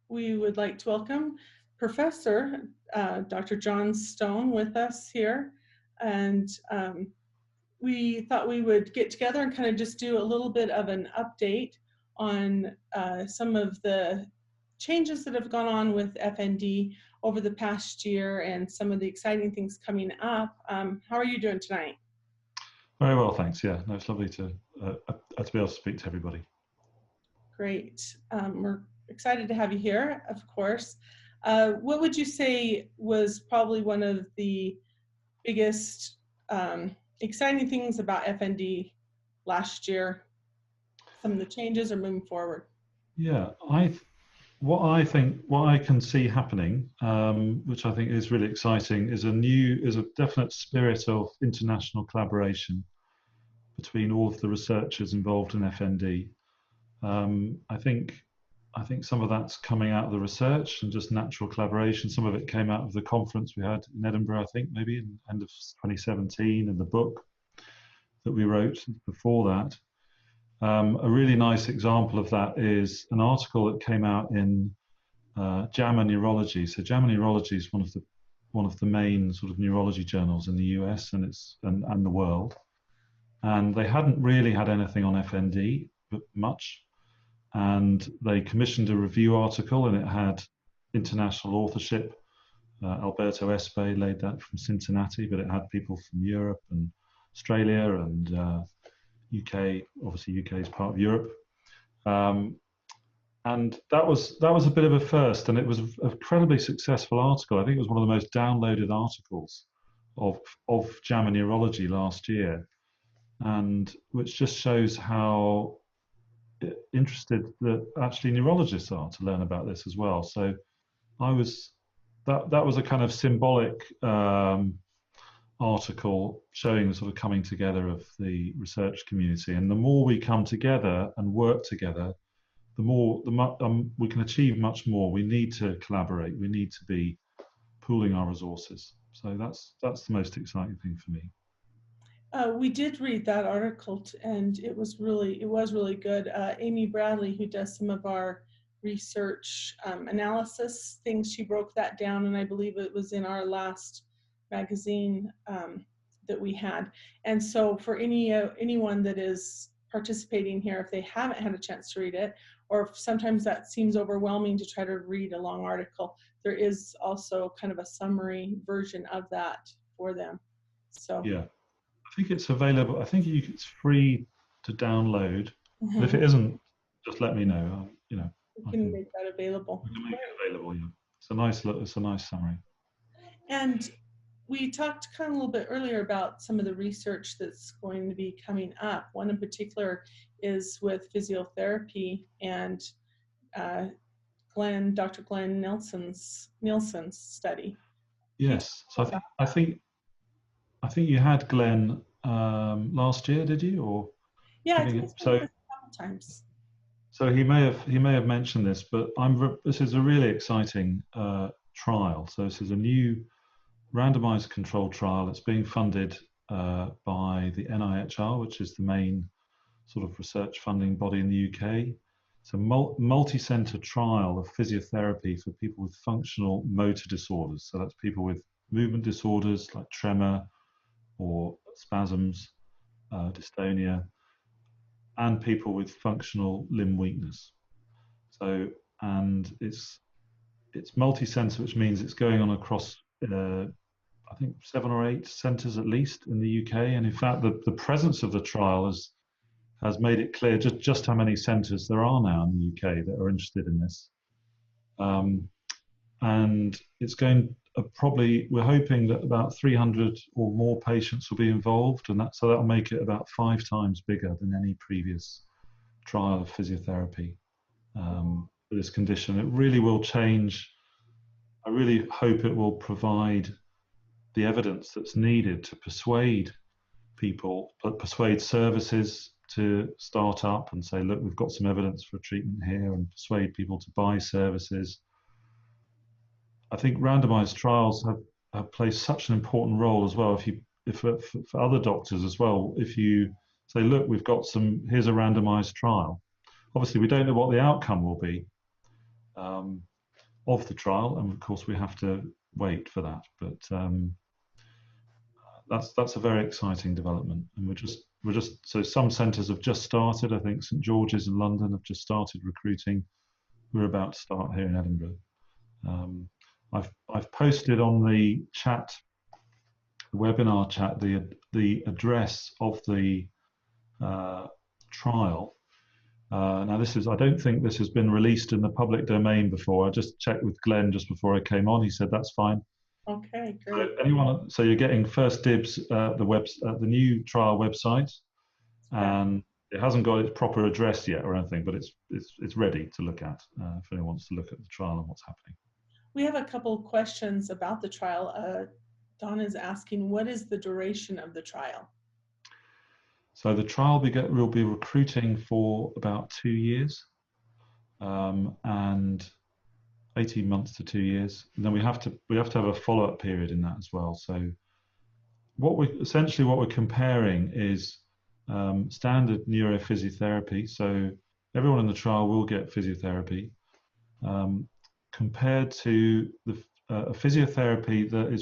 we would like to welcome Professor Dr. Jon Stone with us here. And we thought we would get together and kind of just do a little bit of an update on some of the changes that have gone on with FND over the past year and some of the exciting things coming up. How are you doing tonight? Very well, thanks. Yeah, no, it's lovely to be able to speak to everybody. Great. We're excited to have you here, of course. What would you say was probably one of the biggest exciting things about FND last year? Some of the changes are moving forward. Yeah, what I can see happening, which I think is really exciting, is a definite spirit of international collaboration between all of the researchers involved in FND. I think some of that's coming out of the research and just natural collaboration. Some of it came out of the conference we had in Edinburgh, I think, maybe in the end of 2017, and the book that we wrote before that. A really nice example of that is an article that came out in JAMA Neurology. So JAMA Neurology is one of the main sort of neurology journals in the US and the world. And they hadn't really had anything on FND, but much. And they commissioned a review article, and it had international authorship. Alberto Espe laid that from Cincinnati, but it had people from Europe and Australia and UK. Obviously, UK is part of Europe, and that was a bit of a first, and it was an incredibly successful article. I think it was one of the most downloaded articles of JAMA Neurology last year, and which just shows how interested that actually neurologists are to learn about this as well. So that was a kind of symbolic article showing the sort of coming together of the research community. And the more we come together and work together, the more we can achieve much more. We need to collaborate. We need to be pooling our resources. So that's the most exciting thing for me. We did read that article, and it was really good. Amy Bradley, who does some of our research analysis things, she broke that down, and I believe it was in our last magazine that we had. And so for anyone that is participating here, if they haven't had a chance to read it, or if sometimes that seems overwhelming to try to read a long article, there is also kind of a summary version of that for them. So yeah, I think it's available. I think it's free to download. Mm-hmm. But if it isn't, just let me know. We can make that available. We can make it available. Yeah, it's a nice summary. And we talked kind of a little bit earlier about some of the research that's going to be coming up. One in particular is with physiotherapy and Dr. Glenn Nielsen's study. Yes, so I think you had Glenn last year, did you? Or yeah, I think it's been a couple times. So he may have mentioned this, but this is a really exciting trial. So this is a new randomized controlled trial that's being funded by the NIHR, which is the main sort of research funding body in the UK. It's a multi-center trial of physiotherapy for people with functional motor disorders. So that's people with movement disorders like tremor or spasms, dystonia, and people with functional limb weakness. So, and it's multi-center, which means it's going on across I think 7 or 8 centres at least in the UK. And in fact, the presence of the trial has made it clear just how many centres there are now in the UK that are interested in this. And it's going we're hoping that about 300 or more patients will be involved, and so that'll make it about 5 times bigger than any previous trial of physiotherapy for this condition. It really will change. I really hope it will provide the evidence that's needed to persuade people, but persuade services to start up and say, look, we've got some evidence for treatment here, and persuade people to buy services. I think randomized trials have played such an important role as well. If for other doctors as well, if you say, look, here's a randomized trial. Obviously, we don't know what the outcome will be, of the trial, and of course we have to wait for that. But that's a very exciting development, and we're just so some centres have just started. I think St George's in London have just started recruiting. We're about to start here in Edinburgh. I've posted on the chat, the webinar chat, the address of the trial. Now I don't think this has been released in the public domain before. I just checked with Glenn just before I came on. He said that's fine. Okay, great. So you're getting first dibs at the new trial website, and it hasn't got its proper address yet or anything, but it's ready to look at if anyone wants to look at the trial and what's happening. We have a couple of questions about the trial. Don is asking, what is the duration of the trial? So the trial will be recruiting for about 2 years, and 18 months to 2 years. And then we have to have a follow-up period in that as well. So what we're comparing is standard neurophysiotherapy. So everyone in the trial will get physiotherapy, compared to a physiotherapy that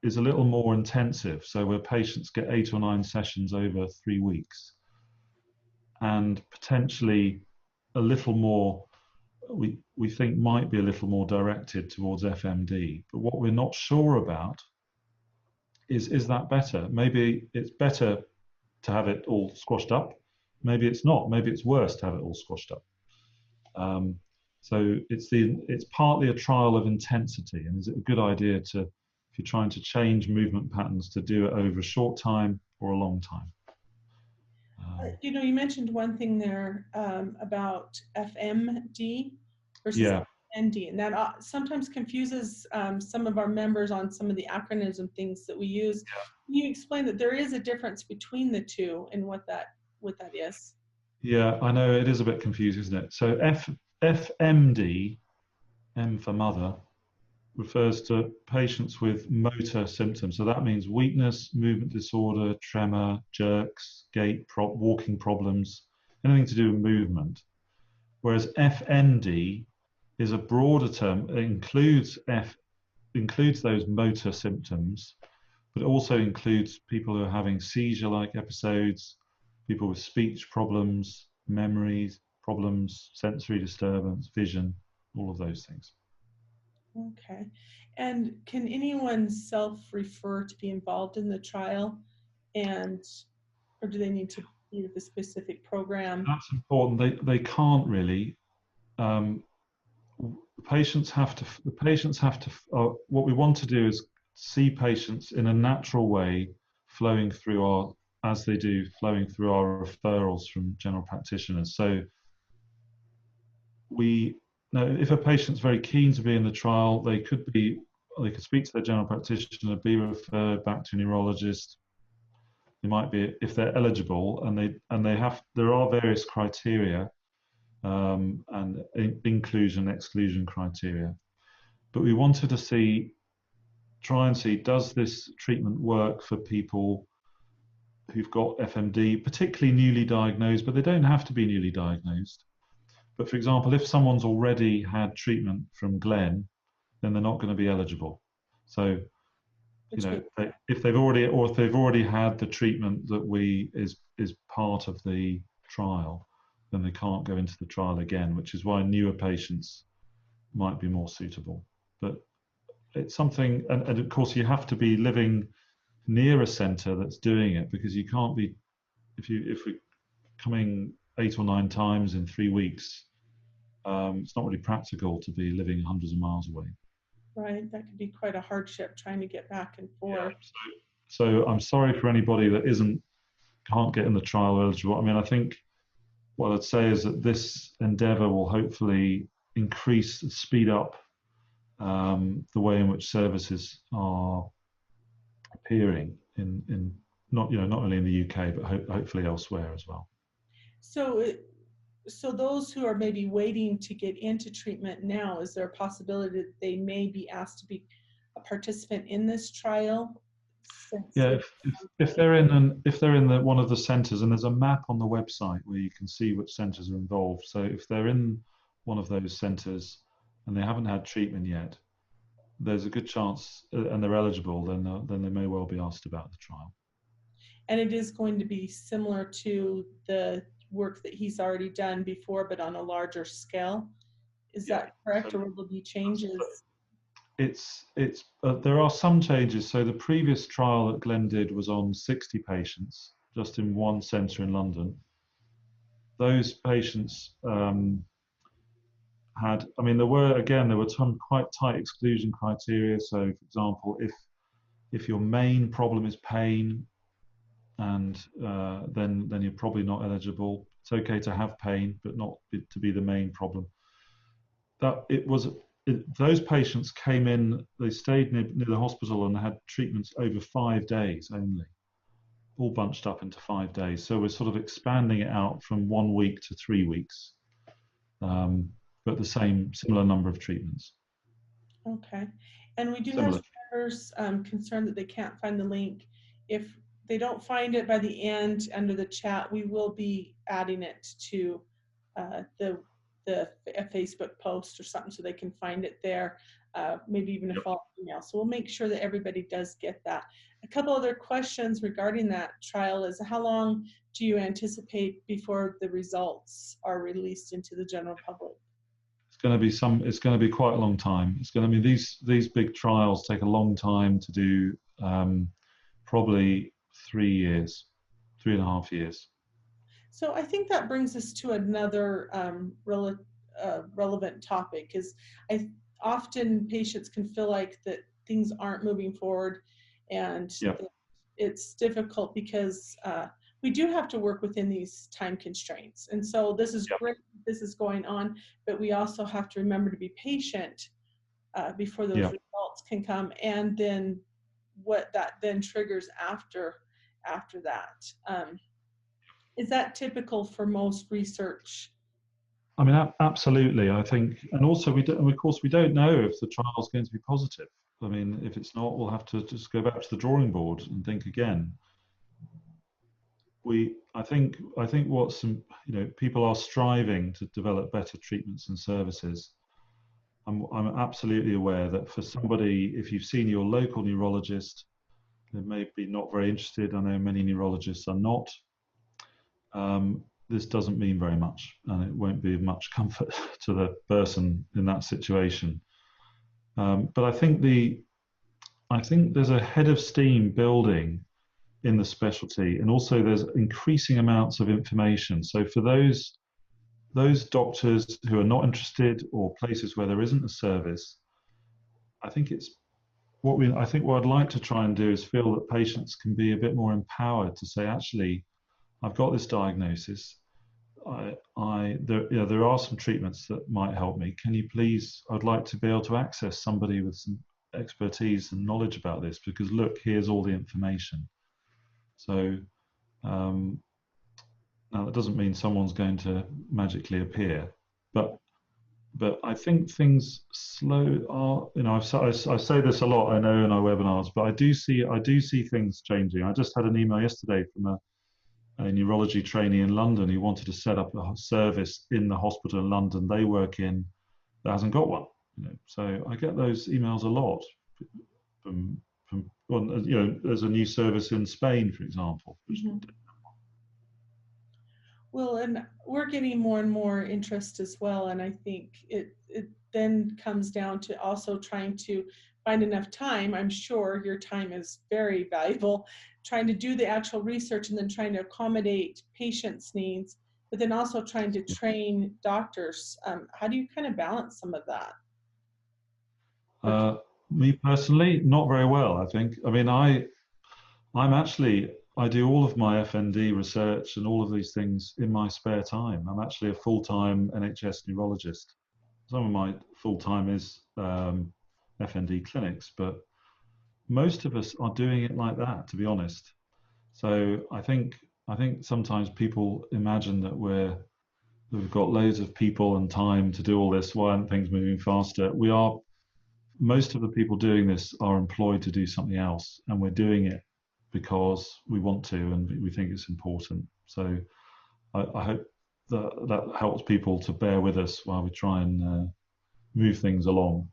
is a little more intensive. So where patients get 8 or 9 sessions over 3 weeks, and potentially a little more, we think might be a little more directed towards FMD. But what we're not sure about is that better? Maybe it's better to have it all squashed up. Maybe it's not. Maybe it's worse to have it all squashed up. So it's partly a trial of intensity, and is it a good idea to, if you're trying to change movement patterns, to do it over a short time or a long time? You mentioned one thing there about FMD versus Yeah. FND, and that sometimes confuses some of our members on some of the acronyms and things that we use. Can you explain that there is a difference between the two and what that is? Yeah, I know it is a bit confusing, isn't it? So FMD, M for mother, refers to patients with motor symptoms. So that means weakness, movement disorder, tremor, jerks, gait, walking problems, anything to do with movement. Whereas FND is a broader term. It includes those motor symptoms, but it also includes people who are having seizure-like episodes, people with speech problems, memories problems, sensory disturbance, vision, all of those things. Okay. And can anyone self-refer to be involved in the trial, or do they need to be with a specific program? That's important. They can't really. The patients have to. What we want to do is see patients in a natural way, flowing through our referrals from general practitioners. So if a patient's very keen to be in the trial, they could speak to their general practitioner, be referred back to a neurologist. They might be, if they're eligible, and there are various criteria, and inclusion, exclusion criteria. But we wanted to try and see, does this treatment work for people who've got FMD, particularly newly diagnosed, but they don't have to be newly diagnosed. But for example, if someone's already had treatment from Glenn, then they're not going to be eligible. So, if they've already had the treatment that is part of the trial, then they can't go into the trial again, which is why newer patients might be more suitable. But it's something, and of course you have to be living near a centre that's doing it, because you can't be, if we're coming 8 or 9 times in 3 weeks, it's not really practical to be living hundreds of miles away. Right, that could be quite a hardship trying to get back and forth. Yeah, so I'm sorry for anybody that can't get in the trial eligible. I mean, I think what I'd say is that this endeavour will hopefully speed up the way in which services are appearing in not only in the UK, but hopefully elsewhere as well. So those who are maybe waiting to get into treatment now, is there a possibility that they may be asked to be a participant in this trial? Yeah, if they're in one of the centres, and there's a map on the website where you can see which centres are involved. So if they're in one of those centres, and they haven't had treatment yet, there's a good chance, and they're eligible, then they may well be asked about the trial. And it is going to be similar to the work that he's already done before, but on a larger scale. Is Yeah. that correct, or will there be changes? It's there are some changes. So the previous trial that Glenn did was on 60 patients, just in one centre in London. Those patients had, I mean, there were some quite tight exclusion criteria. So, for example, if your main problem is pain, and then you're probably not eligible. It's okay to have pain, but not to be the main problem. Those patients came in. They stayed near the hospital and had treatments over 5 days only, all bunched up into 5 days. So we're sort of expanding it out from 1 week to 3 weeks, but the similar number of treatments. Okay. And we do have Similar. subscribers concerned that they can't find the link. If they don't find it by the end under the chat, we will be adding it to a Facebook post or something so they can find it there, maybe even a Yep. follow-up email. So we'll make sure that everybody does get that. A couple other questions regarding that trial is, how long do you anticipate before the results are released into the general public? It's going to be quite a long time. It's going to be these big trials take a long time to do, probably 3 years, 3.5 years. So I think that brings us to another relevant topic, is often patients can feel like that things aren't moving forward, and Yeah. it's difficult because we do have to work within these time constraints. And so this is Yeah. great, this is going on, but we also have to remember to be patient before those Yeah. results can come, and then what that then triggers after that. Is that typical for most research? I mean, absolutely. I think, and also of course, we don't know if the trial is going to be positive. I mean, if it's not, we'll have to just go back to the drawing board and think again. I think people are striving to develop better treatments and services. I'm absolutely aware that for somebody, if you've seen your local neurologist, they may be not very interested. I know many neurologists are not. This doesn't mean very much, and it won't be of much comfort to the person in that situation. But I think there's a head of steam building in the specialty, and also there's increasing amounts of information. So for those doctors who are not interested, or places where there isn't a service, I think what I'd like to try and do is feel that patients can be a bit more empowered to say, actually, I've got this diagnosis. There are some treatments that might help me. Can you please? I'd like to be able to access somebody with some expertise and knowledge about this, because look, here's all the information. So now that doesn't mean someone's going to magically appear, but I think things I say this a lot, I know, in our webinars, but I do see things changing. I just had an email yesterday from a neurology trainee in London who wanted to set up a service in the hospital in London they work in that hasn't got one. So I get those emails a lot from there's a new service in Spain, for example. Mm-hmm. Well, and we're getting more and more interest as well, and I think it then comes down to also trying to find enough time. I'm sure your time is very valuable, trying to do the actual research and then trying to accommodate patients' needs, but then also trying to train doctors. How do you kind of balance some of that? Me personally, not very well, I think. I mean, I do all of my FND research and all of these things in my spare time. I'm actually a full-time NHS neurologist. Some of my full-time is FND clinics, but most of us are doing it like that, to be honest. So I think sometimes people imagine that we've got loads of people and time to do all this. Why aren't things moving faster? Most of the people doing this are employed to do something else, and we're doing it because we want to and we think it's important. So I hope that helps people to bear with us while we try and move things along.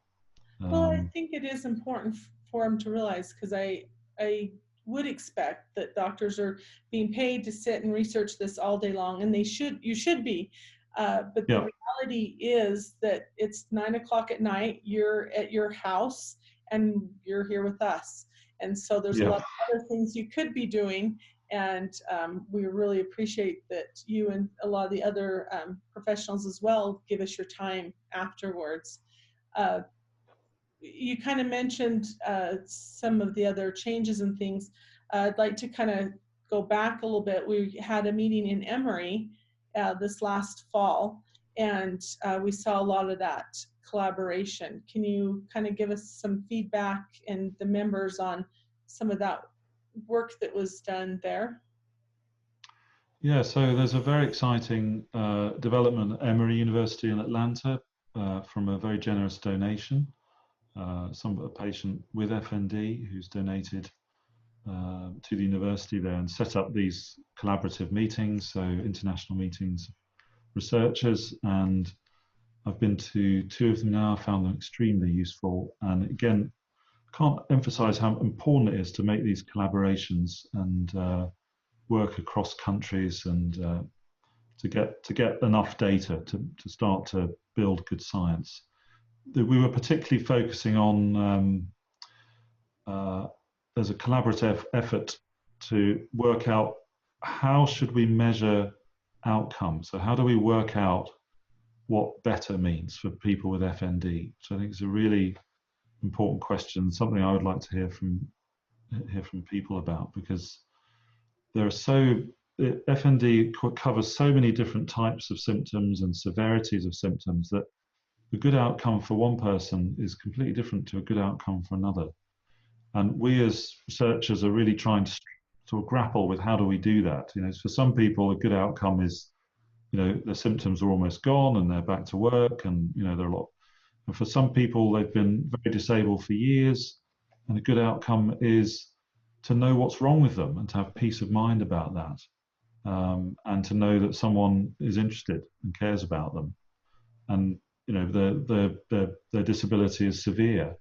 Well, I Um, think it is important for them to realize, because I would expect that doctors are being paid to sit and research this all day long, and you should be. But the yeah, reality is that it's 9 o'clock at night. You're at your house, and you're here with us. And so there's a yeah. lot of other things you could be doing. And we really appreciate that you and a lot of the other professionals as well give us your time afterwards. Uh, you kind of mentioned some of the other changes and things. I'd like to kind of go back a little bit. We had a meeting in Emory this last fall, and we saw a lot of that collaboration. Can you kind of give us some feedback and the members on some of that work that was done there? Yeah, so there's a very exciting development at Emory University in Atlanta from a very generous donation. A patient with FND who's donated to the university there and set up these collaborative meetings, so international meetings, researchers, and I've been to two of them now. I found them extremely useful, and again, can't emphasize how important it is to make these collaborations and work across countries and to get enough data to start to build good science. We were particularly focusing on there's a collaborative effort to work out how should we measure outcomes. So how do we work out what better means for people with FND? So I think it's a really important question, something I would like to hear from people about, because there are FND covers so many different types of symptoms and severities of symptoms that the good outcome for one person is completely different to a good outcome for another. And we as researchers are really trying to sort of grapple with how do we do that. For some people, a good outcome is, their symptoms are almost gone and they're back to work, and they're a lot. And for some people, they've been very disabled for years, and a good outcome is to know what's wrong with them and to have peace of mind about that, and to know that someone is interested and cares about them. And their disability is severe,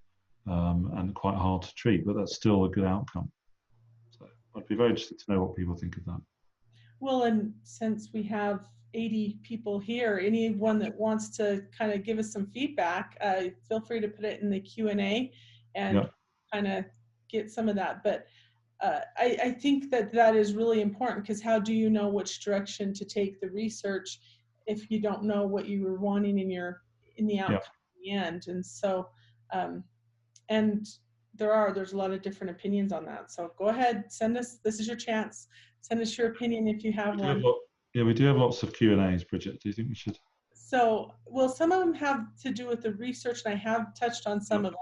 and quite hard to treat, but that's still a good outcome. So I'd be very interested to know what people think of that. Well, and since we have 80 people here, anyone that wants to kind of give us some feedback, feel free to put it in the Q&A and Yeah, kind of get some of that. But I think that is really important, because how do you know which direction to take the research if you don't know what you were wanting in the yeah. outcome in the end? And so, and there's a lot of different opinions on that. So go ahead, this is your chance. Send us your opinion if you have We do have one. yeah, we do have lots of Q&As, Bridget. Do you think we should? So, well, some of them have to do with the research, and I have touched on some of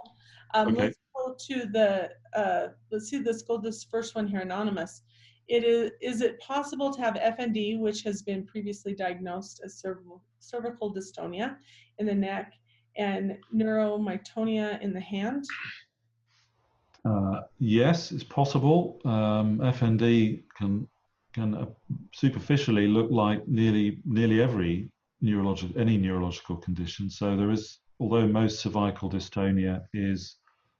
them. Okay. Let's go to let's go this first one here, anonymous. Is it possible to have FND, which has been previously diagnosed as cervical dystonia in the neck and neuromyotonia in the hand? Yes, it's possible. FND can superficially look like nearly every any neurological condition. So there is, although most cervical dystonia is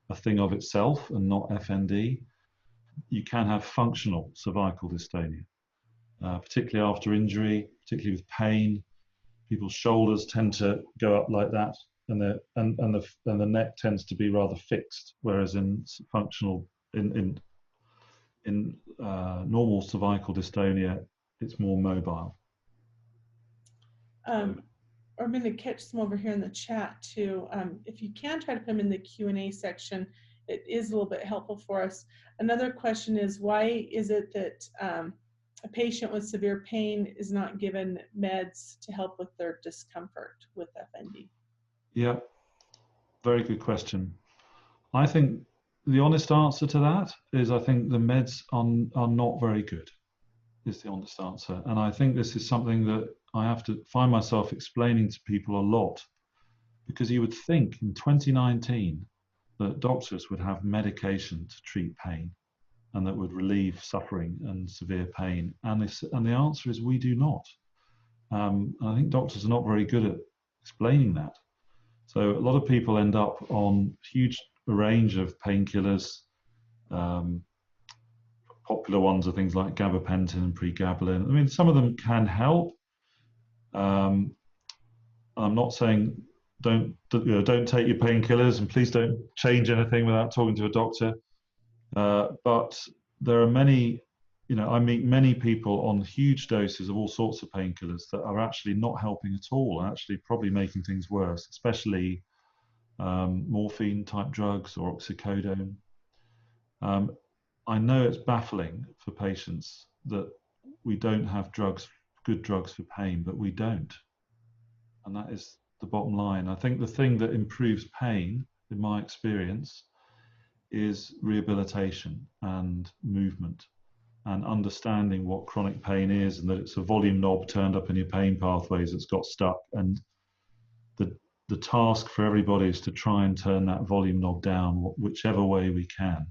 a thing of itself and not FND, you can have functional cervical dystonia, particularly after injury, particularly with pain. People's shoulders tend to go up like that, and the neck tends to be rather fixed, whereas in functional in normal cervical dystonia, it's more mobile. So, Um, I'm going to catch some over here in the chat too. If you can try to put them in the Q&A section, it is a little bit helpful for us. Another question is, why is it that a patient with severe pain is not given meds to help with their discomfort with FND? yeah, very good question. I think the honest answer to that is I think the meds are not very good, is the honest answer. And I think this is something that I have to find myself explaining to people a lot, because you would think in 2019 that doctors would have medication to treat pain and that would relieve suffering and severe pain. And the answer is we do not. I think doctors are not very good at explaining that. So a lot of people end up on huge range of painkillers. Um, Popular ones are things like gabapentin and pregabalin. I mean, some of them can help. Um, I'm not saying don't take your painkillers, and please don't change anything without talking to a doctor. But there are many, I meet many people on huge doses of all sorts of painkillers that are actually not helping at all, and actually probably making things worse, especially morphine type drugs or oxycodone. Um, I know it's baffling for patients that we don't have good drugs for pain, but we don't. And that is the bottom line. I think the thing that improves pain, in my experience, is rehabilitation and movement and understanding what chronic pain is, and that it's a volume knob turned up in your pain pathways that's got stuck. And the, the task for everybody is to try and turn that volume knob down whichever way we can.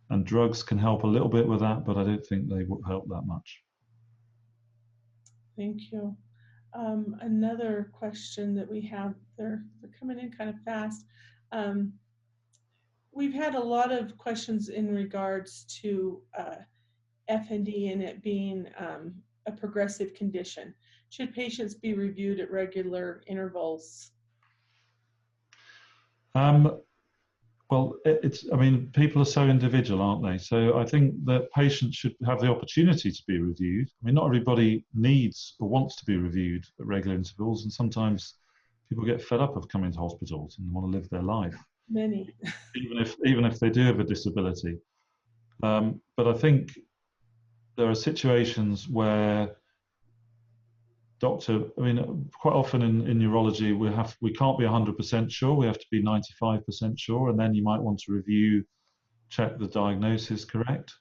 And drugs can help a little bit with that, but I don't think they will help that much. Thank you. Another question that we have, they're coming in kind of fast. Um, we've had a lot of questions in regards to FND and it being a progressive condition. Should patients be reviewed at regular intervals? Um, well, I mean, people are so individual, aren't they? So I think that patients should have the opportunity to be reviewed. I mean, not everybody needs or wants to be reviewed at regular intervals, and sometimes people get fed up of coming to hospitals and want to live their life, Many. even if they do have a disability. But I think there are situations where I mean, quite often in neurology, we can't be 100% sure. We have to be 95% sure, and then you might want to check the diagnosis correct.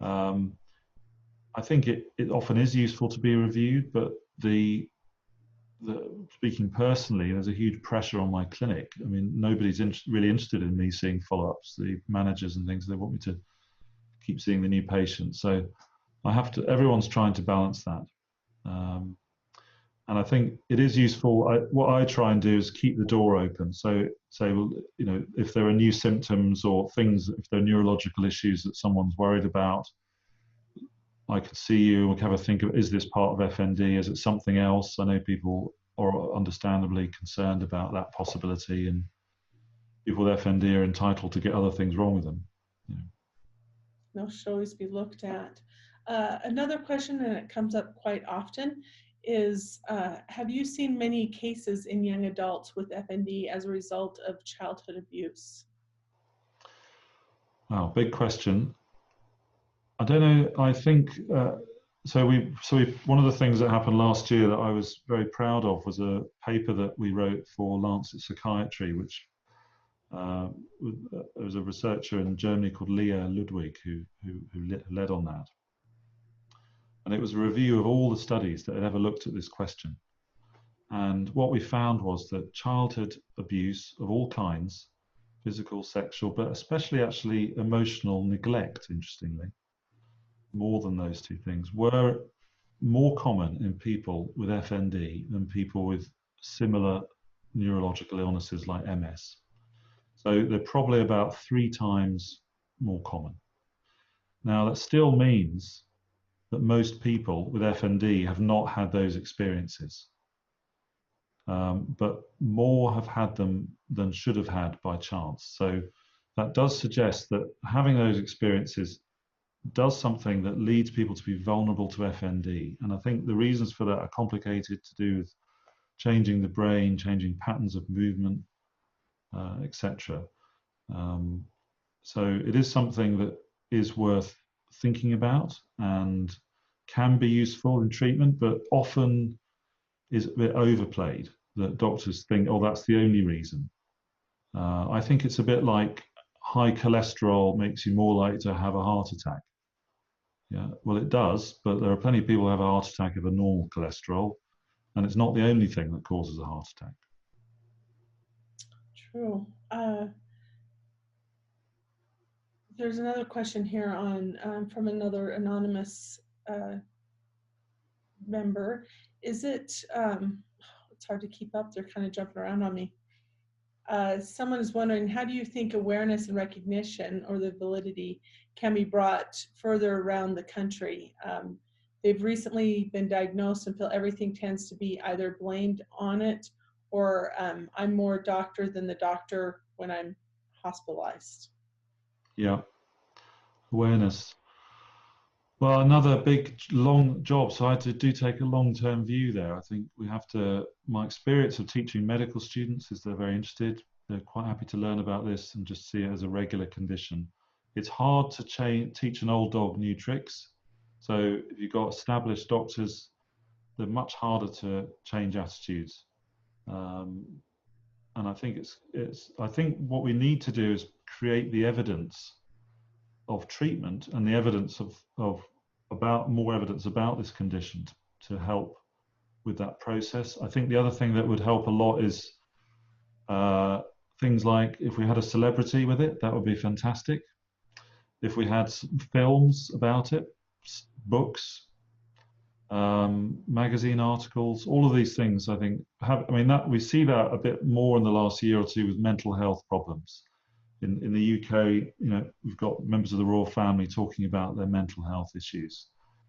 Um, I think it often is useful to be reviewed, but speaking personally, there's a huge pressure on my clinic. I mean, nobody's really interested in me seeing follow-ups. The managers and things, they want me to keep seeing the new patients. So everyone's trying to balance that. Um, and I think it is useful. What I try and do is keep the door open. So say, well, if there are new symptoms or things, if there are neurological issues that someone's worried about, I could see you and we can have a think of, is this part of FND? Is it something else? I know people are understandably concerned about that possibility, and people with FND are entitled to get other things wrong with them. You know. No, should always be looked at. Another question, and it comes up quite often, is have you seen many cases in young adults with FND as a result of childhood abuse? Wow, big question. I don't know. I think one of the things that happened last year that I was very proud of was a paper that we wrote for Lancet Psychiatry, which there was a researcher in Germany called Leah Ludwig who led on that. And it was a review of all the studies that had ever looked at this question. And what we found was that childhood abuse of all kinds, physical, sexual, but especially actually emotional neglect, interestingly, more than those two things, were more common in people with FND than people with similar neurological illnesses like MS. So they're probably about 3 times more common. Now, that still means that most people with FND have not had those experiences, but more have had them than should have had by chance. So that does suggest that having those experiences does something that leads people to be vulnerable to FND. And I think the reasons for that are complicated to do with changing the brain, changing patterns of movement, etc. So it is something that is worth thinking about and can be useful in treatment, but often is a bit overplayed, that doctors think, oh, that's the only reason. I think it's a bit like high cholesterol makes you more likely to have a heart attack. Yeah, well, it does, but there are plenty of people who have a heart attack of a normal cholesterol, and it's not the only thing that causes a heart attack. True. There's another question here on from another anonymous member. Is it? It's hard to keep up. They're kind of jumping around on me. Someone is wondering, how do you think awareness and recognition or the validity can be brought further around the country? They've recently been diagnosed and feel everything tends to be either blamed on it or I'm more doctor than the doctor when I'm hospitalized. Yeah, awareness. Well, another big long job. So I do take a long-term view there. I think we have to. My experience of teaching medical students is they're very interested. They're quite happy to learn about this and just see it as a regular condition. It's hard to teach an old dog new tricks. So if you've got established doctors, they're much harder to change attitudes. Um, and I think I think what we need to do is create the evidence of treatment and the evidence of about more evidence about this condition to help with that process. I think the other thing that would help a lot is things like if we had a celebrity with it, that would be fantastic. If we had films about it, books, magazine articles, all of these things, I think have. I mean, that we see that a bit more in the last year or two with mental health problems. In the UK, we've got members of the royal family talking about their mental health issues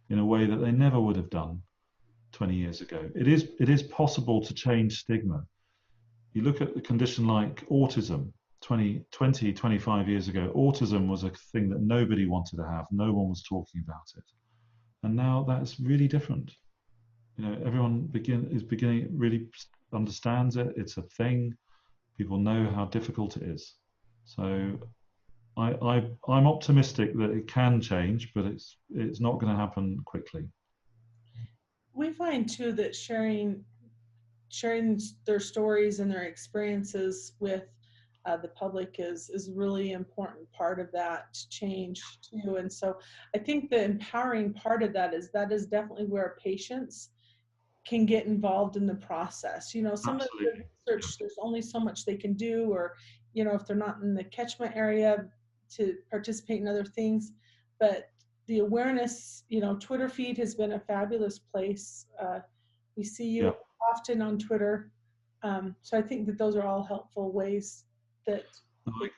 in a way that they never would have done 20 years ago. It is possible to change stigma. You look at a condition like autism, 25 years ago, autism was a thing that nobody wanted to have. No one was talking about it. And now that's really different. Everyone is beginning really understands it. It's a thing. People know how difficult it is. So I'm optimistic that it can change, but it's not going to happen quickly. We find too that sharing their stories and their experiences with the public is really important part of that change too. And so I think the empowering part of that is definitely where patients can get involved in the process. Some of the Absolutely. research, there's only so much they can do, or if they're not in the catchment area to participate in other things. But the awareness, Twitter feed has been a fabulous place. We see you Yeah. often on Twitter. So I think that those are all helpful ways that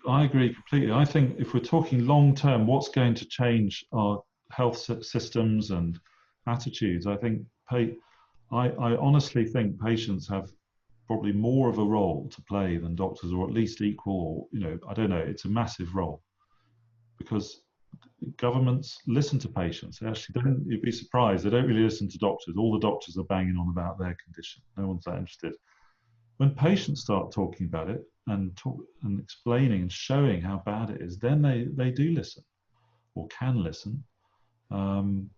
I agree completely. I think if we're talking long term, what's going to change our health systems and attitudes? I think I honestly think patients have probably more of a role to play than doctors, or at least equal. Or, I don't know. It's a massive role because governments listen to patients. They actually don't. You'd be surprised. They don't really listen to doctors. All the doctors are banging on about their condition. No one's that interested. When patients start talking about it and explaining and showing how bad it is, then they do listen or can listen. Um,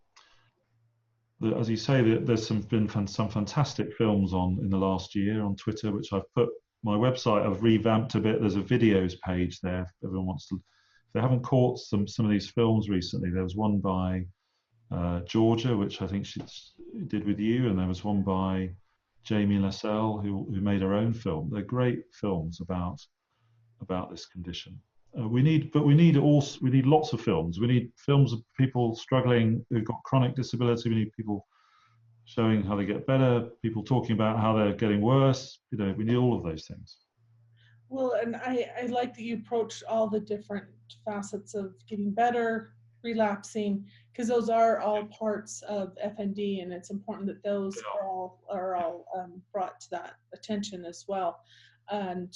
as you say, there's been some fantastic films in the last year on Twitter, which I've put my website. I've revamped a bit. There's a videos page there. If everyone wants to. If they haven't caught some of these films recently, there was one by Georgia, which I think she did with you, and there was one by Jamie Lassell, who made her own film. They're great films about this condition. We need lots of films. We need films of people struggling who've got chronic disability. We need people showing how they get better. People talking about how they're getting worse. We need all of those things. Well, and I like that you approach all the different facets of getting better, relapsing, because those are all parts of FND, and it's important that those are all brought to that attention as well. And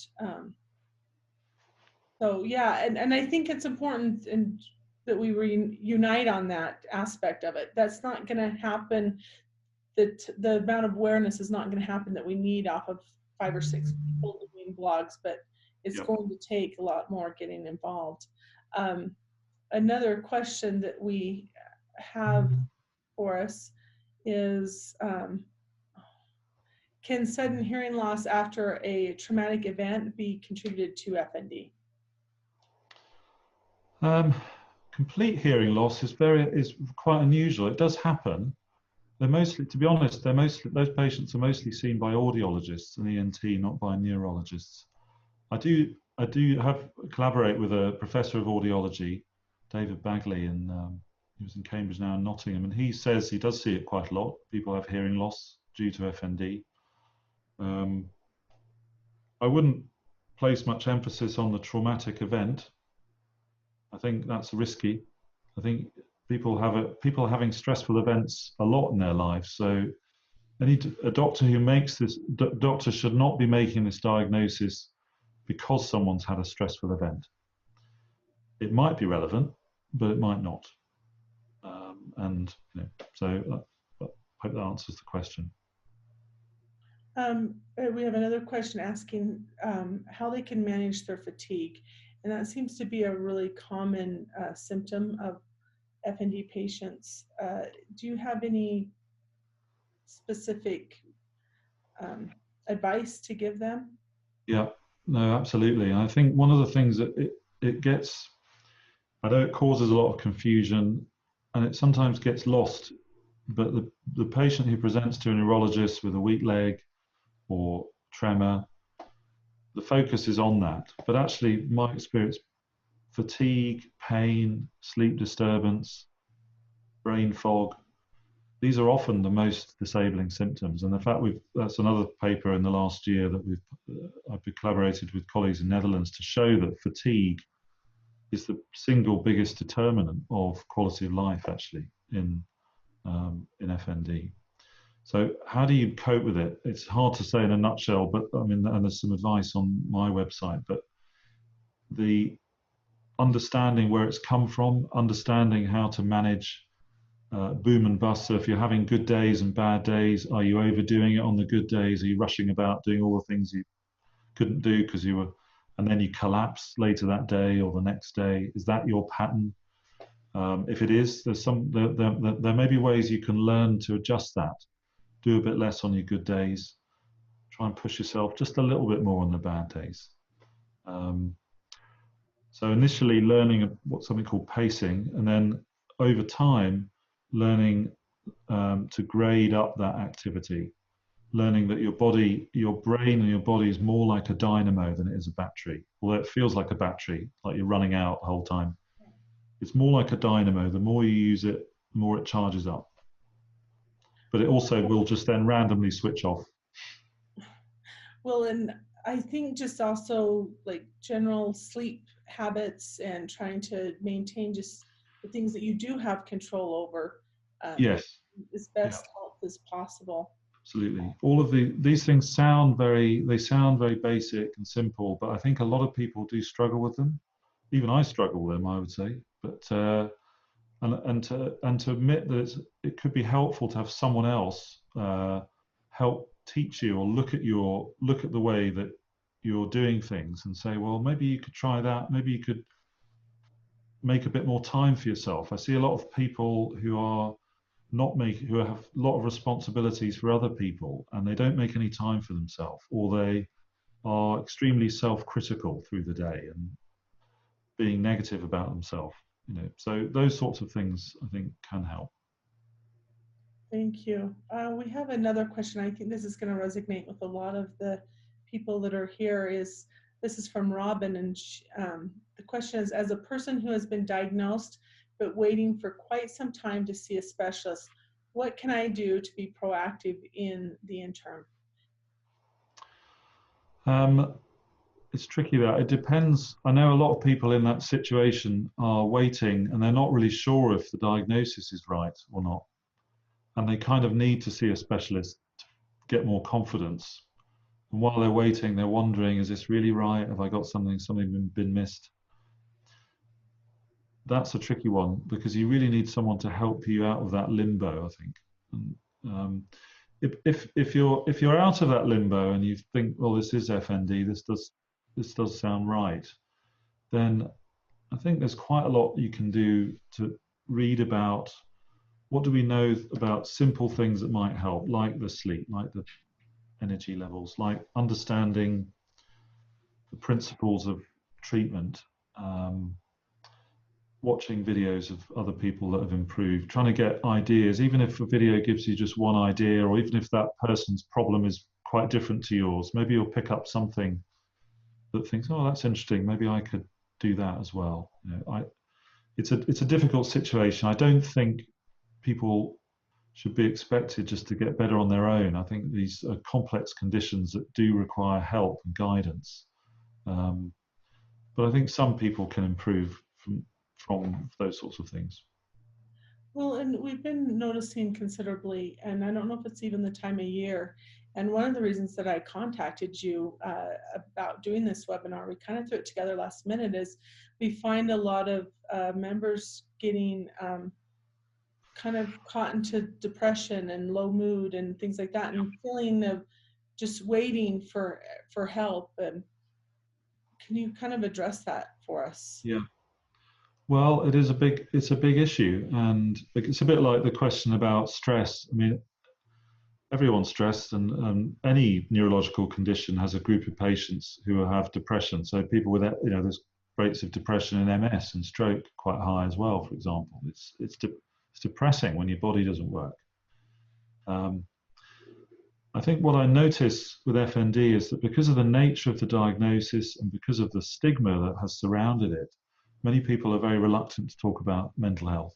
so yeah, and I think it's important that we unite on that aspect of it. That's not going to happen. That the amount of awareness is not going to happen that we need off of 5 or 6 people doing blogs, but it's Yep. going to take a lot more getting involved. Another question that we have for us is, can sudden hearing loss after a traumatic event be contributed to FND? Complete hearing loss is quite unusual. It does happen. They're mostly, to be honest, those patients are mostly seen by audiologists and ENT, not by neurologists. I do have collaborate with a professor of audiology, David Bagley, and he was in Cambridge now in Nottingham, and he says he does see it quite a lot. People have hearing loss due to FND. I wouldn't place much emphasis on the traumatic event. I think that's risky. I think people are having stressful events a lot in their lives. So a doctor who makes this doctor should not be making this diagnosis because someone's had a stressful event. It might be relevant, but it might not. And so I hope that answers the question. We have another question asking how they can manage their fatigue. And that seems to be a really common symptom of FND patients. Do you have any specific advice to give them? Yeah, no, absolutely. And I think one of the things that it gets, I know it causes a lot of confusion and it sometimes gets lost, but the patient who presents to a neurologist with a weak leg or tremor, the focus is on that. But actually, my experience, fatigue, pain, sleep disturbance, brain fog, these are often the most disabling symptoms. And in fact, that's another paper in the last year that I've collaborated with colleagues in Netherlands to show that fatigue is the single biggest determinant of quality of life actually in FND. So how do you cope with it? It's hard to say in a nutshell, but I mean, and there's some advice on my website, but the understanding where it's come from, understanding how to manage boom and bust. So if you're having good days and bad days, are you overdoing it on the good days? Are you rushing about doing all the things you couldn't do because you were, and then you collapse later that day or the next day? Is that your pattern? If it is, there may be ways you can learn to adjust that. Do a bit less on your good days. Try and push yourself just a little bit more on the bad days. So initially learning what's something called pacing, and then over time learning to grade up that activity, learning that your brain and your body is more like a dynamo than it is a battery. Although it feels like a battery, like you're running out the whole time. It's more like a dynamo. The more you use it, the more it charges up. But it also will just then randomly switch off. Well, and I think just also like general sleep habits and trying to maintain just the things that you do have control over Yes. as Yeah. best health as possible. Absolutely. All of these things sound very basic and simple, but I think a lot of people do struggle with them. Even I struggle with them, I would say. But and to admit that it could be helpful to have someone else help teach you or look at the way that you're doing things and say, well, maybe you could try that. Maybe you could make a bit more time for yourself. I see a lot of people who have a lot of responsibilities for other people and they don't make any time for themselves, or they are extremely self-critical through the day and being negative about themselves. So those sorts of things I think can help. Thank you. We have another question. I think this is going to resonate with a lot of the people that are here. This is from Robin, and the question is: as a person who has been diagnosed but waiting for quite some time to see a specialist, what can I do to be proactive in the interim? It's tricky that it depends. I know a lot of people in that situation are waiting and they're not really sure if the diagnosis is right or not. And they kind of need to see a specialist to get more confidence. And while they're waiting, they're wondering, is this really right? Have I got something been missed? That's a tricky one because you really need someone to help you out of that limbo, I think. And, if you're out of that limbo and you think, well, this is FND, this does sound right, then I think there's quite a lot you can do to read about what do we know about simple things that might help, like the sleep, like the energy levels, like understanding the principles of treatment, watching videos of other people that have improved, trying to get ideas, even if a video gives you just one idea, or even if that person's problem is quite different to yours, maybe you'll pick up something that thinks, oh, that's interesting, maybe I could do that as well. It's a difficult situation. I don't think people should be expected just to get better on their own. I think these are complex conditions that do require help and guidance. Um, but I think some people can improve from those sorts of things. Well, and we've been noticing considerably, and I don't know if it's even the time of year. And one of the reasons that I contacted you about doing this webinar, we kind of threw it together last minute, is we find a lot of members getting kind of caught into depression and low mood and things like that, and feeling of just waiting for help. And can you kind of address that for us? Yeah. Well, it's a big issue, and it's a bit like the question about stress. I mean, everyone's stressed, and any neurological condition has a group of patients who have depression. So people with, there's rates of depression in MS and stroke quite high as well. For example, it's depressing when your body doesn't work. Um, I think what I notice with FND is that because of the nature of the diagnosis and because of the stigma that has surrounded it, many people are very reluctant to talk about mental health.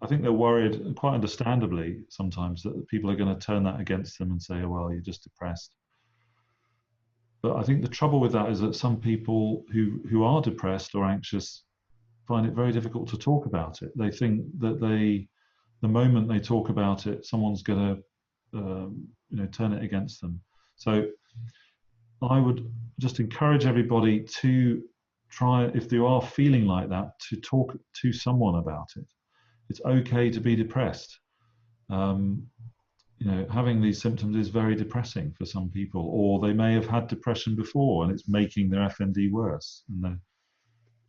I think they're worried, quite understandably, sometimes that people are going to turn that against them and say, oh, well, you're just depressed. But I think the trouble with that is that some people who are depressed or anxious find it very difficult to talk about it. They think that the moment they talk about it, someone's going to, turn it against them. So I would just encourage everybody to try, if they are feeling like that, to talk to someone about it. It's okay to be depressed. Um, Having these symptoms is very depressing for some people, or they may have had depression before and it's making their FND worse. And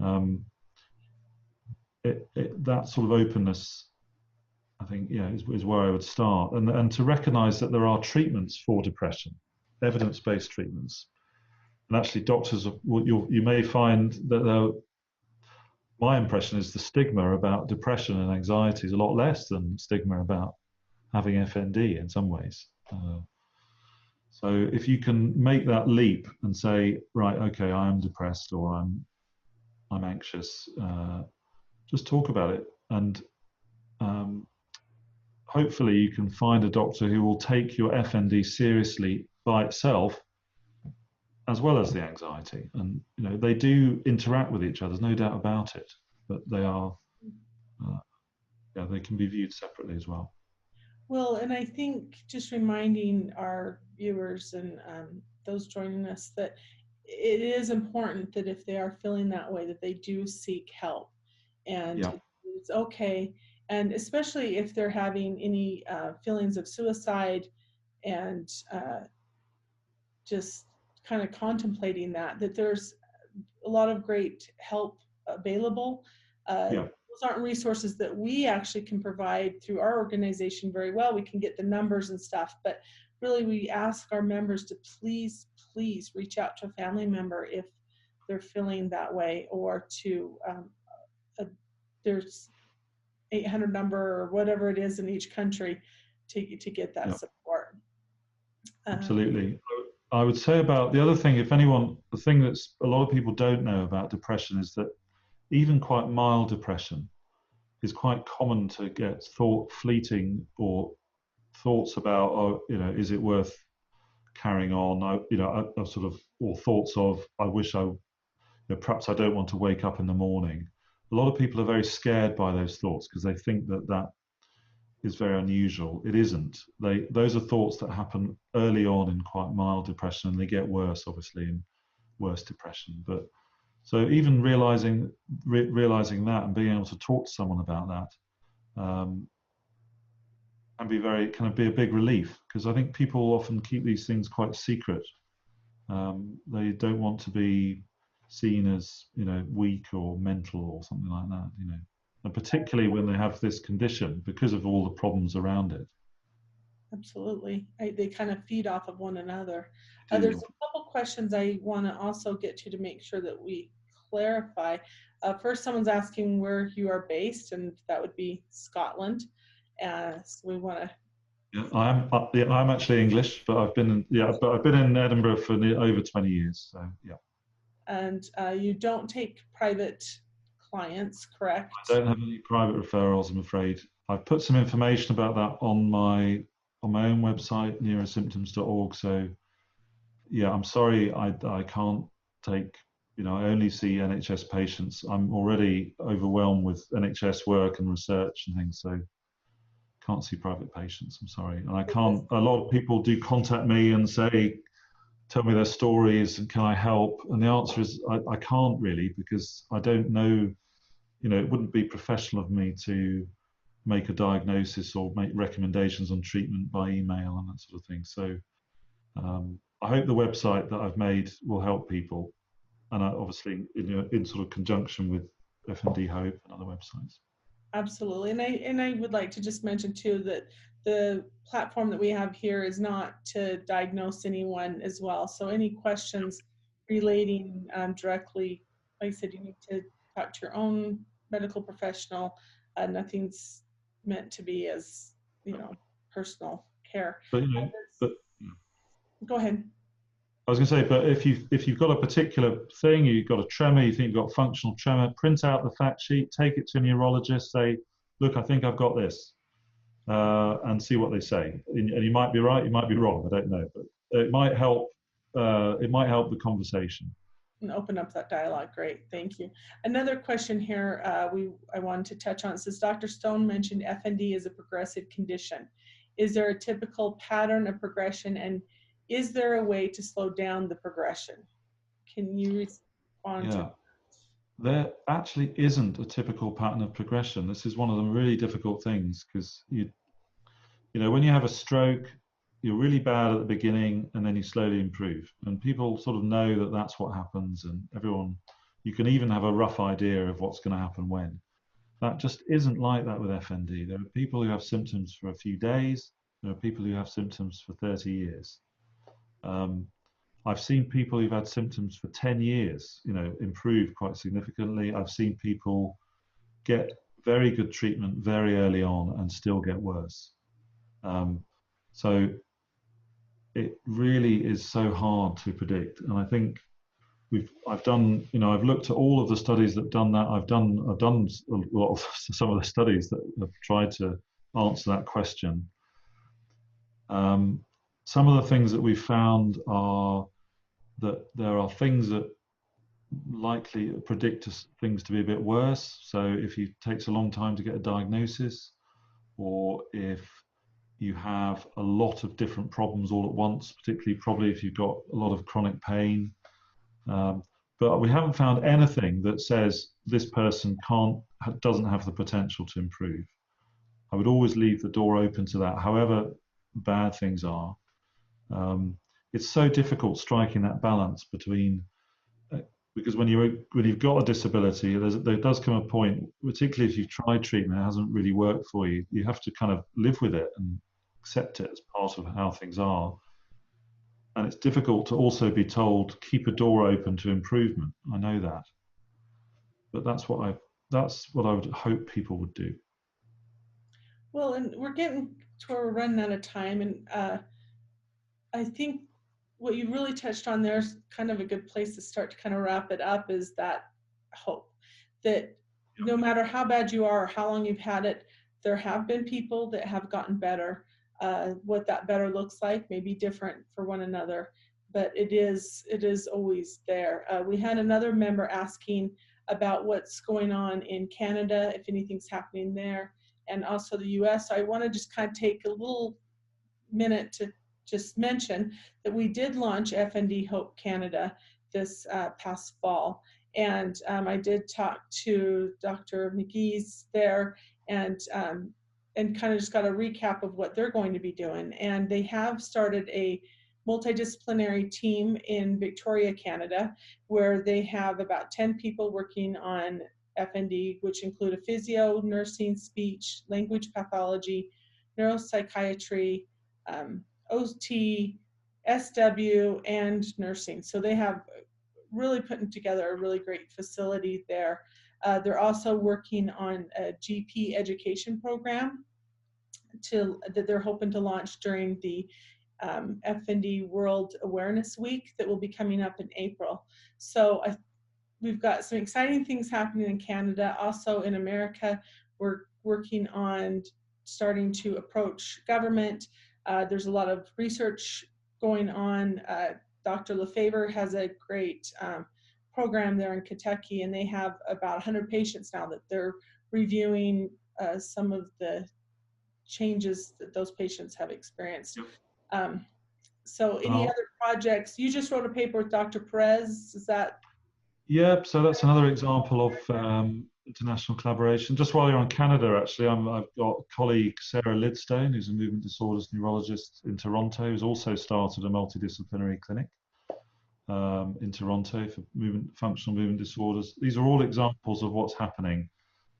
um, that sort of openness, I think, is where I would start, and to recognise that there are treatments for depression, evidence-based treatments, and actually doctors, you may find that my impression is the stigma about depression and anxiety is a lot less than stigma about having FND in some ways. So if you can make that leap and say, right, okay, I am depressed or I'm anxious, just talk about it, and um, hopefully you can find a doctor who will take your FND seriously by itself, as well as the anxiety. And they do interact with each other. There's no doubt about it, but they are, they can be viewed separately as well. Well, and I think just reminding our viewers and those joining us that it is important that if they are feeling that way, that they do seek help, and Yeah, it's okay. And especially if they're having any feelings of suicide and just kind of contemplating that there's a lot of great help available. yeah, Those aren't resources that we actually can provide through our organization very well. We can get the numbers and stuff, but really we ask our members to please, please reach out to a family member if they're feeling that way, or to there's 800 number or whatever it is in each country to get that yeah, support. absolutely. I would say about the other thing, the thing that's a lot of people don't know about depression is that even quite mild depression is quite common to get fleeting or thoughts about, oh, is it worth carrying on? I sort of, or thoughts of, I wish perhaps I don't want to wake up in the morning. A lot of people are very scared by those thoughts because they think that is very unusual. It isn't. Those are thoughts that happen early on in quite mild depression, and they get worse, obviously, in worse depression. But so even realizing that and being able to talk to someone about that can be a big relief, because I think people often keep these things quite secret. They don't want to be seen as weak or mental or something like that. And particularly when they have this condition because of all the problems around it. Absolutely. They kind of feed off of one another. They There's do. a couple questions I want to also get to make sure that we clarify. First, someone's asking where you are based, and that would be Scotland. So we want to. Yeah, I'm actually English, but I've been in Edinburgh for over 20 years. So yeah. And you don't take private clients, I correct? don't have any private referrals, I'm afraid. I've put some information about that on my own website, neurosymptoms.org. So yeah, I'm sorry, I can't take, I only see NHS patients. I'm already overwhelmed with NHS work and research and things, so can't see private patients. I'm sorry, and I can't. A lot of people do contact me and say, tell me their stories and can I help? And the answer is I can't really, because I don't know. It wouldn't be professional of me to make a diagnosis or make recommendations on treatment by email and that sort of thing. So I hope the website that I've made will help people, and obviously in sort of conjunction with FND Hope and other websites. Absolutely. And I would like to just mention too that the platform that we have here is not to diagnose anyone as well. So any questions relating directly, like I said, you need to talk to your own medical professional. Nothing's meant to be as, personal care. But but Go ahead. I was going to say, but if you've got a particular thing, you've got a tremor, you think you've got functional tremor, print out the fact sheet, take it to a neurologist, say, look, I think I've got this, and see what they say. And you might be right, you might be wrong, I don't know, but it might help. It might help the conversation. And open up that dialogue. Great, thank you. Another question here I wanted to touch on. It says, Dr. Stone mentioned FND as a progressive condition. Is there a typical pattern of progression, and is there a way to slow down the progression? Can you respond to that? There actually isn't a typical pattern of progression. This is one of the really difficult things, because when you have a stroke, you're really bad at the beginning and then you slowly improve. And people sort of know that that's what happens, and you can even have a rough idea of what's going to happen when. That just isn't like that with FND. There are people who have symptoms for a few days. There are people who have symptoms for 30 years. I've seen people who've had symptoms for 10 years, improve quite significantly. I've seen people get very good treatment very early on and still get worse. So it really is so hard to predict. And I think I've looked at all of the studies that have done that. I've done a lot of some of the studies that have tried to answer that question. Some of the things that we've found are that there are things that likely predict things to be a bit worse. So if it takes a long time to get a diagnosis, or if you have a lot of different problems all at once, particularly probably if you've got a lot of chronic pain. But we haven't found anything that says this person doesn't have the potential to improve. I would always leave the door open to that, however bad things are. It's so difficult striking that balance between, because when you've got a disability, there does come a point, particularly if you've tried treatment, it hasn't really worked for you. You have to kind of live with it and accept it as part of how things are. And it's difficult to also be told, keep a door open to improvement. I know that, but that's what I would hope people would do. Well, and we're getting to where we're running out of time, and I think what you really touched on there is kind of a good place to start to kind of wrap it up, is that hope that no matter how bad you are or how long you've had it, there have been people that have gotten better. What that better looks like may be different for one another, but it is always there. We had another member asking about what's going on in Canada, if anything's happening there, and also the US. So I want to just kind of take a little minute to just mention that we did launch FND Hope Canada this past fall. And I did talk to Dr. McGee's there, and kind of just got a recap of what they're going to be doing. And they have started a multidisciplinary team in Victoria, Canada, where they have about 10 people working on FND, which include a physio, nursing, speech, language pathology, neuropsychiatry, OT, SW, and nursing. So they have really putting together a really great facility there. They're also working on a GP education program that they're hoping to launch during the FND World Awareness Week that will be coming up in April. So we've got some exciting things happening in Canada. Also in America, we're working on starting to approach government. There's a lot of research going on. Dr. Lefevre has a great program there in Kentucky, and they have about 100 patients now that they're reviewing some of the changes that those patients have experienced. Yep. So any Oh, other projects? You just wrote a paper with Dr. Perez, is that? yeah, so that's another example of international collaboration. Just while you're on Canada, actually, I've got a colleague, Sarah Lidstone, who's a movement disorders neurologist in Toronto, who's also started a multidisciplinary clinic in Toronto for functional movement disorders. These are all examples of what's happening,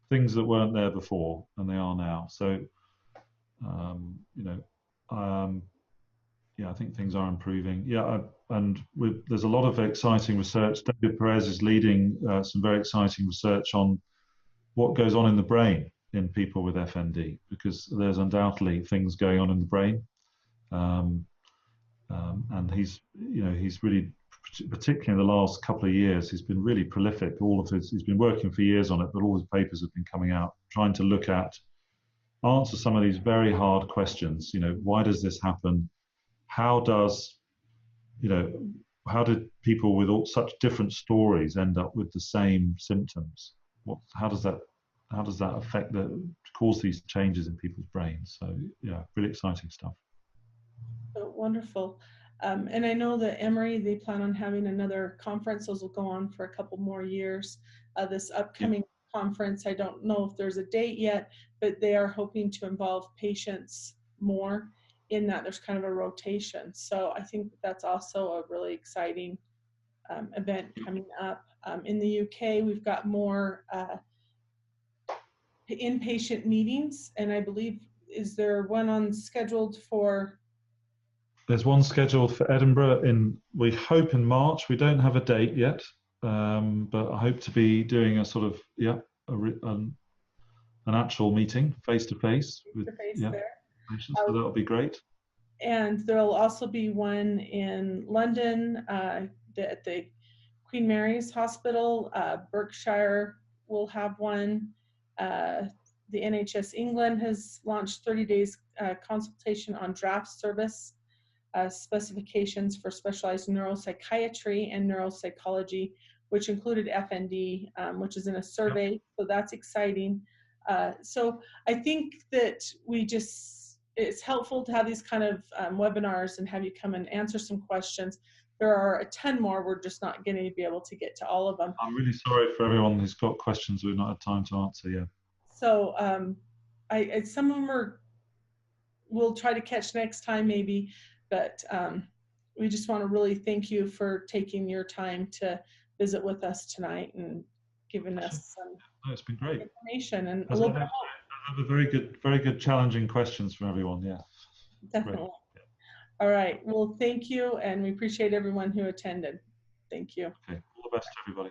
things that weren't there before, and they are now. So, you know, yeah, I think things are improving. Yeah, there's a lot of exciting research. David Perez is leading some very exciting research on what goes on in the brain in people with FND, because there's undoubtedly things going on in the brain. And he's really, particularly in the last couple of years, he's been really prolific. He's been working for years on it, but all his papers have been coming out, trying to answer some of these very hard questions. You know, why does this happen? How did people with such different stories end up with the same symptoms? How does that cause these changes in people's brains? So yeah, really exciting stuff. Oh, wonderful. And I know that Emory, they plan on having another conference. Those will go on for a couple more years. This upcoming conference, I don't know if there's a date yet, but they are hoping to involve patients more in that. There's kind of a rotation. So I think that's also a really exciting event coming up. In the UK, we've got more inpatient meetings, and I believe, is there one scheduled for? There's one scheduled for Edinburgh we hope in March. We don't have a date yet, but I hope to be doing a sort of, an actual meeting face to face with There. patients. So that'll be great. And there'll also be one in London at the Queen Mary's Hospital. Berkshire will have one. The NHS England has launched 30 days consultation on draft service specifications for specialized neuropsychiatry and neuropsychology, which included FND, which is in a survey. So that's exciting. So I think that it's helpful to have these kind of webinars and have you come and answer some questions. There are a ton more. We're just not going to be able to get to all of them. I'm really sorry for everyone who's got questions we've not had time to answer yet. So some of them we'll try to catch next time maybe, but we just want to really thank you for taking your time to visit with us tonight and giving us some it's been great information and a little bit of hope. I have a very good challenging questions from everyone. Yeah, definitely. All right, well, thank you, and we appreciate everyone who attended. Thank you. Okay, all the best to everybody.